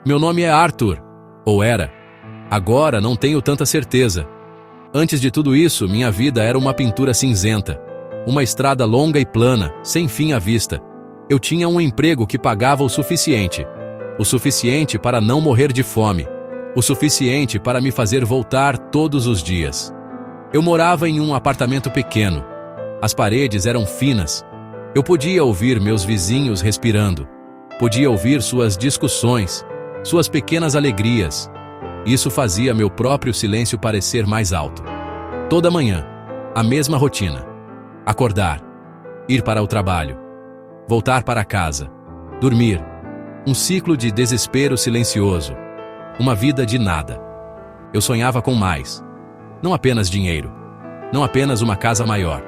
Meu nome é Arthur. Ou era. Agora não tenho tanta certeza. Antes de tudo isso, minha vida era uma pintura cinzenta. Uma estrada longa e plana, sem fim à vista. Eu tinha um emprego que pagava o suficiente. O suficiente para não morrer de fome. O suficiente para me fazer voltar todos os dias. Eu morava em um apartamento pequeno. As paredes eram finas. Eu podia ouvir meus vizinhos respirando. Podia ouvir suas discussões, suas pequenas alegrias. Isso fazia meu próprio silêncio parecer mais alto. Toda manhã, a mesma rotina. Acordar, ir para o trabalho, voltar para casa, dormir. Um ciclo de desespero silencioso. Uma vida de nada. Eu sonhava com mais. Não apenas dinheiro. Não apenas uma casa maior.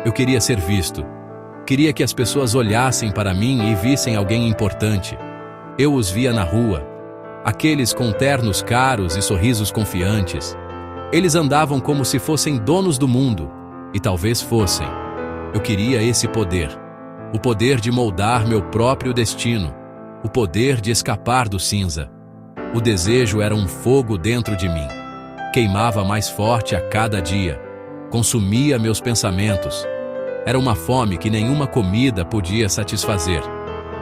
Eu queria ser visto. Queria que as pessoas olhassem para mim e vissem alguém importante. Eu os via na rua. Aqueles com ternos caros e sorrisos confiantes. Eles andavam como se fossem donos do mundo. E talvez fossem. Eu queria esse poder. O poder de moldar meu próprio destino. O poder de escapar do cinza. O desejo era um fogo dentro de mim. Queimava mais forte a cada dia. Consumia meus pensamentos. Era uma fome que nenhuma comida podia satisfazer.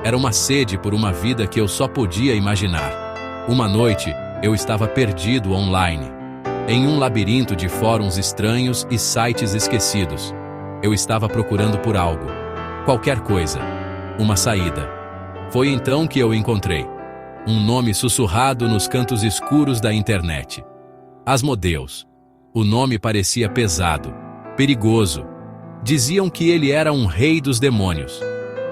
Era uma sede por uma vida que eu só podia imaginar. Uma noite, eu estava perdido online. Em um labirinto de fóruns estranhos e sites esquecidos. Eu estava procurando por algo. Qualquer coisa. Uma saída. Foi então que eu encontrei. Um nome sussurrado nos cantos escuros da internet. Asmodeus. O nome parecia pesado, perigoso. Diziam que ele era um rei dos demônios,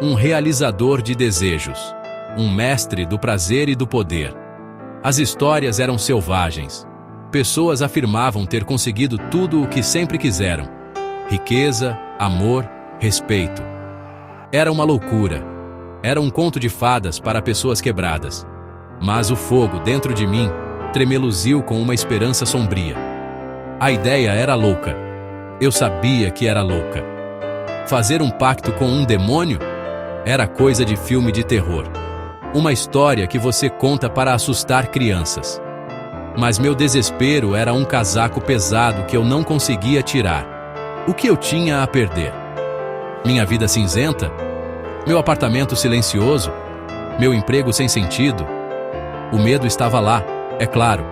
um realizador de desejos, um mestre do prazer e do poder. As histórias eram selvagens. Pessoas afirmavam ter conseguido tudo o que sempre quiseram. Riqueza, amor, respeito. Era uma loucura. Era um conto de fadas para pessoas quebradas. Mas o fogo dentro de mim tremeluziu com uma esperança sombria. A ideia era louca. Eu sabia que era louca. Fazer um pacto com um demônio? Era coisa de filme de terror. Uma história que você conta para assustar crianças. Mas meu desespero era um casaco pesado que eu não conseguia tirar. O que eu tinha a perder? Minha vida cinzenta? Meu apartamento silencioso? Meu emprego sem sentido? O medo estava lá, é claro.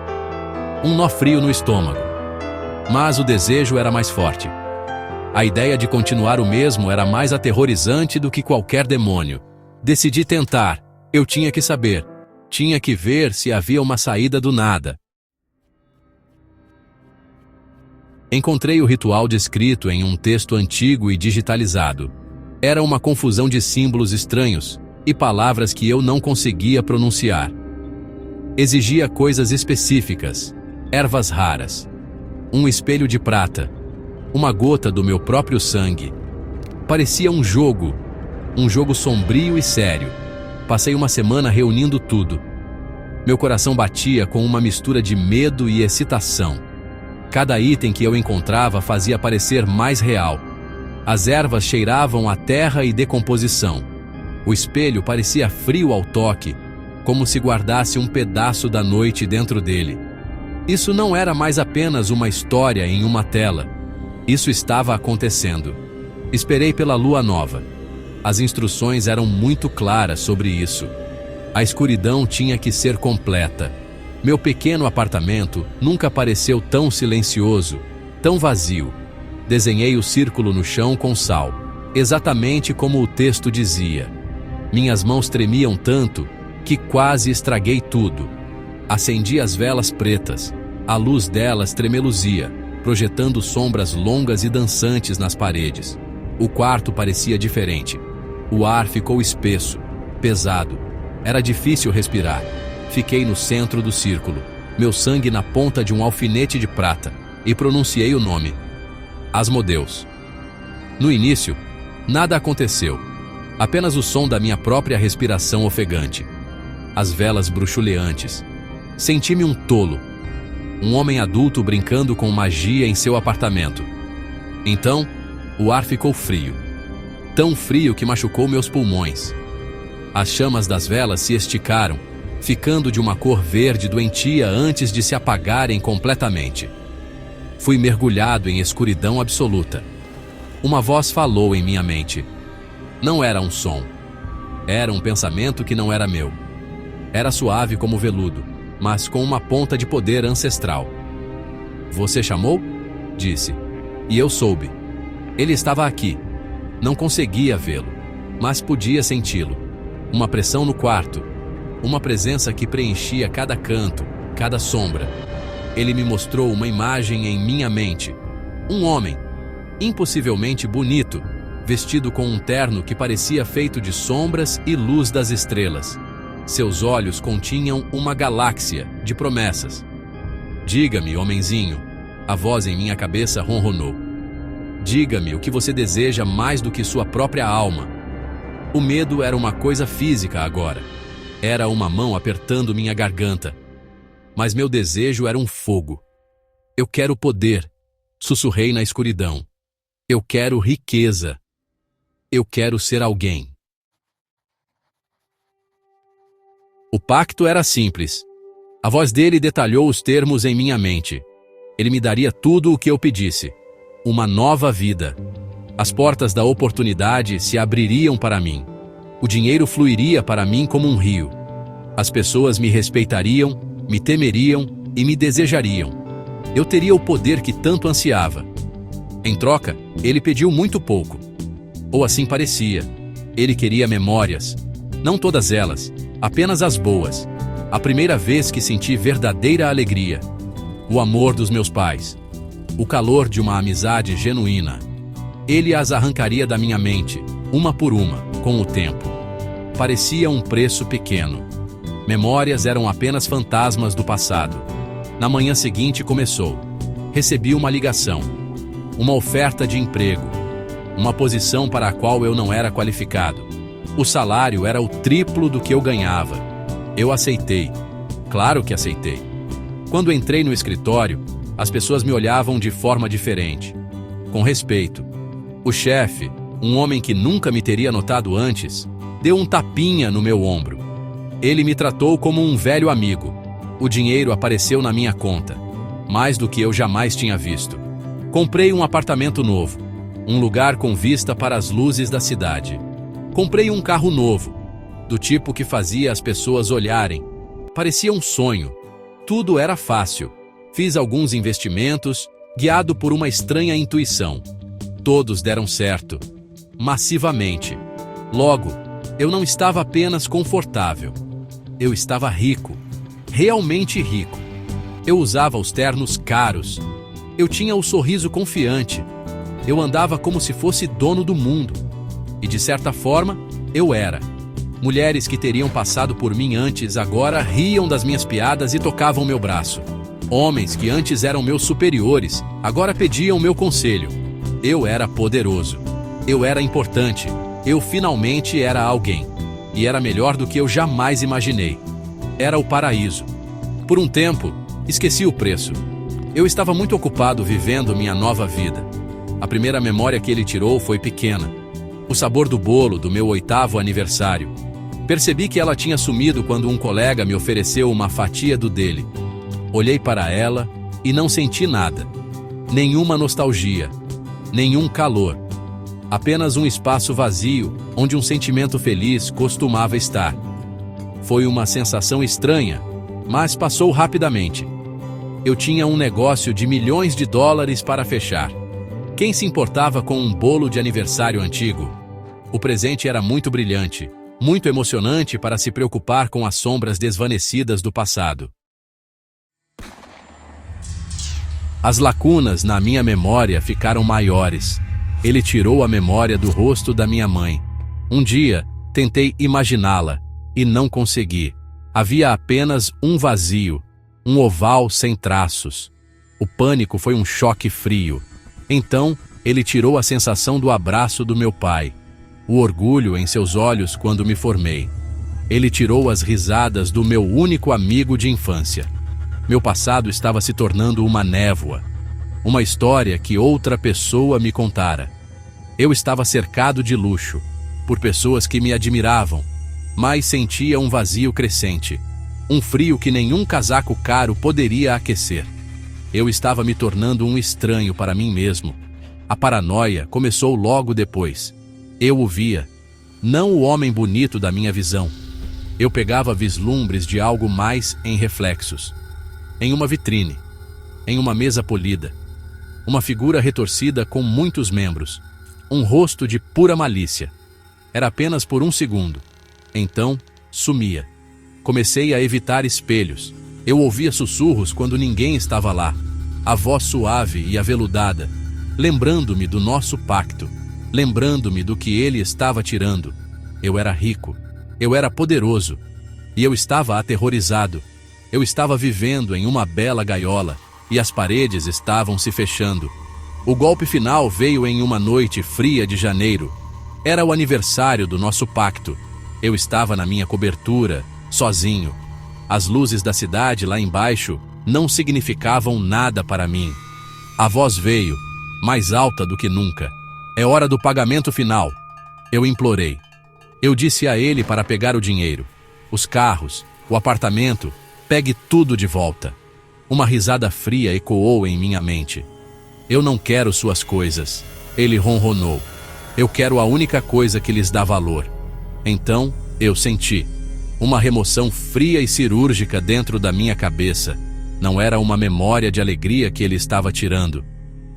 Um nó frio no estômago. Mas o desejo era mais forte. A ideia de continuar o mesmo era mais aterrorizante do que qualquer demônio. Decidi tentar. Eu tinha que saber. Tinha que ver se havia uma saída do nada. Encontrei o ritual descrito em um texto antigo e digitalizado. Era uma confusão de símbolos estranhos e palavras que eu não conseguia pronunciar. Exigia coisas específicas, ervas raras, um espelho de prata, uma gota do meu próprio sangue. Parecia um jogo sombrio e sério. Passei uma semana reunindo tudo. Meu coração batia com uma mistura de medo e excitação. Cada item que eu encontrava fazia parecer mais real. As ervas cheiravam a terra e decomposição. O espelho parecia frio ao toque, como se guardasse um pedaço da noite dentro dele. Isso não era mais apenas uma história em uma tela. Isso estava acontecendo. Esperei pela lua nova. As instruções eram muito claras sobre isso. A escuridão tinha que ser completa. Meu pequeno apartamento nunca pareceu tão silencioso, tão vazio. Desenhei o círculo no chão com sal, exatamente como o texto dizia. Minhas mãos tremiam tanto que quase estraguei tudo. Acendi as velas pretas. A luz delas tremeluzia, projetando sombras longas e dançantes nas paredes. O quarto parecia diferente. O ar ficou espesso, pesado. Era difícil respirar. Fiquei no centro do círculo, meu sangue na ponta de um alfinete de prata, e pronunciei o nome. Asmodeus. No início, nada aconteceu. Apenas o som da minha própria respiração ofegante. As velas bruxuleantes. Senti-me um tolo. Um homem adulto brincando com magia em seu apartamento. Então, o ar ficou frio. Tão frio que machucou meus pulmões. As chamas das velas se esticaram, ficando de uma cor verde doentia antes de se apagarem completamente. Fui mergulhado em escuridão absoluta. Uma voz falou em minha mente. Não era um som. Era um pensamento que não era meu. Era suave como veludo, mas com uma ponta de poder ancestral. Você chamou? Disse. E eu soube. Ele estava aqui. Não conseguia vê-lo, mas podia senti-lo. Uma pressão no quarto. Uma presença que preenchia cada canto, cada sombra. Ele me mostrou uma imagem em minha mente. Um homem, impossivelmente bonito, vestido com um terno que parecia feito de sombras e luz das estrelas. Seus olhos continham uma galáxia de promessas. Diga-me, homenzinho, a voz em minha cabeça ronronou. Diga-me o que você deseja mais do que sua própria alma. O medo era uma coisa física agora. Era uma mão apertando minha garganta. Mas meu desejo era um fogo. Eu quero poder, sussurrei na escuridão. Eu quero riqueza. Eu quero ser alguém. O pacto era simples. A voz dele detalhou os termos em minha mente. Ele me daria tudo o que eu pedisse. Uma nova vida. As portas da oportunidade se abririam para mim. O dinheiro fluiria para mim como um rio. As pessoas me respeitariam, me temeriam e me desejariam. Eu teria o poder que tanto ansiava. Em troca, ele pediu muito pouco. Ou assim parecia. Ele queria memórias. Não todas elas, apenas as boas. A primeira vez que senti verdadeira alegria. O amor dos meus pais. O calor de uma amizade genuína. Ele as arrancaria da minha mente, uma por uma, com o tempo. Parecia um preço pequeno. Memórias eram apenas fantasmas do passado. Na manhã seguinte começou. Recebi uma ligação. Uma oferta de emprego. Uma posição para a qual eu não era qualificado. O salário era o triplo do que eu ganhava. Eu aceitei. Claro que aceitei. Quando entrei no escritório, as pessoas me olhavam de forma diferente. Com respeito. O chefe, um homem que nunca me teria notado antes, deu um tapinha no meu ombro. Ele me tratou como um velho amigo. O dinheiro apareceu na minha conta. Mais do que eu jamais tinha visto. Comprei um apartamento novo. Um lugar com vista para as luzes da cidade. Comprei um carro novo, do tipo que fazia as pessoas olharem. Parecia um sonho. Tudo era fácil. Fiz alguns investimentos, guiado por uma estranha intuição. Todos deram certo. Massivamente. Logo, eu não estava apenas confortável. Eu estava rico. Realmente rico. Eu usava os ternos caros. Eu tinha o sorriso confiante. Eu andava como se fosse dono do mundo. E de certa forma, eu era. Mulheres que teriam passado por mim antes agora riam das minhas piadas e tocavam meu braço. Homens que antes eram meus superiores agora pediam meu conselho. Eu era poderoso. Eu era importante. Eu finalmente era alguém. E era melhor do que eu jamais imaginei. Era o paraíso. Por um tempo, esqueci o preço. Eu estava muito ocupado vivendo minha nova vida. A primeira memória que ele tirou foi pequena. O sabor do bolo do meu 8º aniversário. Percebi que ela tinha sumido quando um colega me ofereceu uma fatia do dele. Olhei para ela e não senti nada. Nenhuma nostalgia. Nenhum calor. Apenas um espaço vazio onde um sentimento feliz costumava estar. Foi uma sensação estranha, mas passou rapidamente. Eu tinha um negócio de milhões de dólares para fechar. Quem se importava com um bolo de aniversário antigo? O presente era muito brilhante, muito emocionante para se preocupar com as sombras desvanecidas do passado. As lacunas na minha memória ficaram maiores. Ele tirou a memória do rosto da minha mãe. Um dia, tentei imaginá-la, e não consegui. Havia apenas um vazio, um oval sem traços. O pânico foi um choque frio. Então, ele tirou a sensação do abraço do meu pai, o orgulho em seus olhos quando me formei. Ele tirou as risadas do meu único amigo de infância. Meu passado estava se tornando uma névoa, uma história que outra pessoa me contara. Eu estava cercado de luxo, por pessoas que me admiravam, mas sentia um vazio crescente. Um frio que nenhum casaco caro poderia aquecer. Eu estava me tornando um estranho para mim mesmo. A paranoia começou logo depois. Eu o via, não o homem bonito da minha visão. Eu pegava vislumbres de algo mais em reflexos. Em uma vitrine, em uma mesa polida, uma figura retorcida com muitos membros, um rosto de pura malícia. Era apenas por um segundo. Então, sumia. Comecei a evitar espelhos. Eu ouvia sussurros quando ninguém estava lá. A voz suave e aveludada, lembrando-me do nosso pacto, lembrando-me do que ele estava tirando. Eu era rico, eu era poderoso, e eu estava aterrorizado. Eu estava vivendo em uma bela gaiola, e as paredes estavam se fechando. O golpe final veio em uma noite fria de janeiro. Era o aniversário do nosso pacto. Eu estava na minha cobertura, sozinho. As luzes da cidade lá embaixo não significavam nada para mim. A voz veio, mais alta do que nunca. É hora do pagamento final. Eu implorei. Eu disse a ele para pegar o dinheiro, os carros, o apartamento, pegue tudo de volta. Uma risada fria ecoou em minha mente. Eu não quero suas coisas, ele ronronou. Eu quero a única coisa que lhes dá valor. Então, eu senti uma remoção fria e cirúrgica dentro da minha cabeça. Não era uma memória de alegria que ele estava tirando.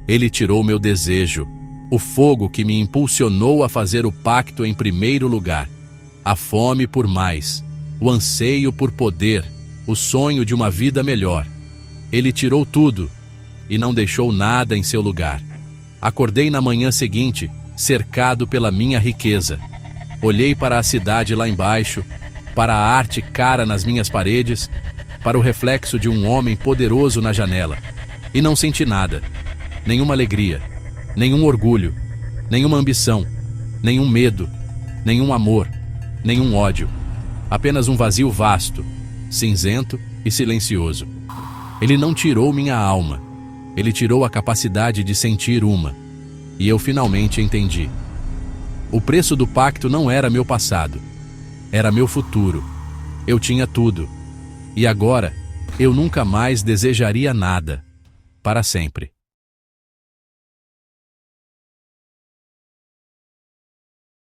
Ele tirou meu desejo, o fogo que me impulsionou a fazer o pacto em primeiro lugar. A fome por mais, o anseio por poder, o sonho de uma vida melhor. Ele tirou tudo e não deixou nada em seu lugar. Acordei na manhã seguinte, cercado pela minha riqueza. Olhei para a cidade lá embaixo, para a arte cara nas minhas paredes, para o reflexo de um homem poderoso na janela, e não senti nada. Nenhuma alegria, nenhum orgulho, nenhuma ambição, nenhum medo, nenhum amor, nenhum ódio. Apenas um vazio vasto, cinzento e silencioso. Ele não tirou minha alma, ele tirou a capacidade de sentir uma. E eu finalmente entendi. O preço do pacto não era meu passado, era meu futuro. Eu tinha tudo. E agora, eu nunca mais desejaria nada. Para sempre.